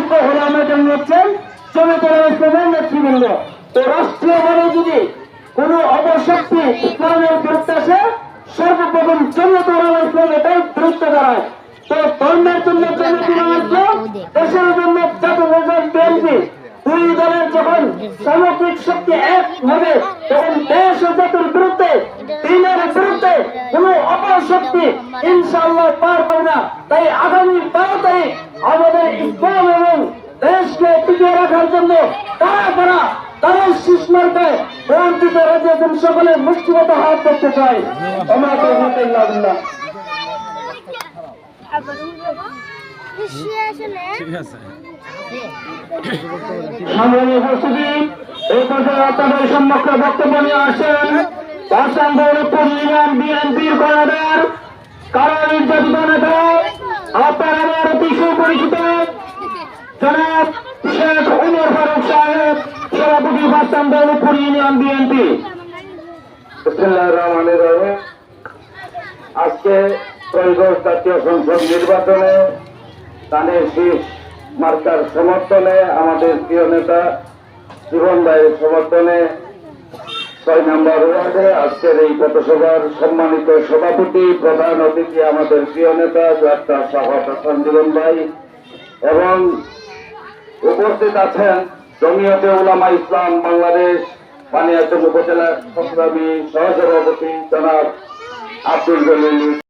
মুখ্য হলো আমাদের হচ্ছেন জমিয়তুল ইসলামের নেতৃবৃন্দ। তো রাষ্ট্রীয়ভাবে যদি কোনো অপশক্তি ইসলামের বিরুদ্ধে আসে, সর্বপ্রথম জমিয়তুল ইসলাম এটাই বিরুদ্ধে দাঁড়ায়। তো ধর্মের জন্য জমিয়তুল ইসলাম, দেশের জন্য জাতীয় বিএনপি, দুই দলের যখন সামগ্রিক শক্তি এক হবে, তখন দেশ ও জাতির বিরুদ্ধে, দিনের বিরুদ্ধে কোন অপশক্তি ইনশাআল্লাহ পার পাবে না। তাই আগামী 12 তারিখ আমাদের ইসলাম এবং দেশকে টিকিয়ে রাখার জন্য কারা তাদের সুস্মার্গায় বঞ্চিত রাজ্যের সকলে মুষ্টিবদ্ধ হাত করতে চাই। সামনে উপস্থিতি এই পর্যায়ে আপনাদের সম্মুখে বক্তব্য নিয়ে আসেন বিএনপির কর্ণধার কারণ নির্যাতিত নেতা, আপনার আমার অতি সুপরিচিত জনাব শেখ উমর ফারুক সাহেব, সভাপতি বাস্তান দৌলতপুর ইউনিয়ন বিএনপি। আজকে ত্রয়োদশ জাতীয় সংসদ নির্বাচনে ধানের শীষ মার্কার সমর্থনে আমাদের প্রিয় নেতা জীবন ভাইয়ের সমর্থনে 6 নম্বর ওয়ার্ডে আজকের এই পথসভার সম্মানিত সভাপতি, প্রধান অতিথি আমাদের প্রিয় নেতা ডাক্তার শাহাদাত হাসান জীবন ভাই, এবং উপস্থিত আছেন জমিয়তে উলামা ইসলাম বাংলাদেশ বানিয়াচং উপজেলা সংগ্রামী সহসভাপতি জনাব আব্দুল জলিল।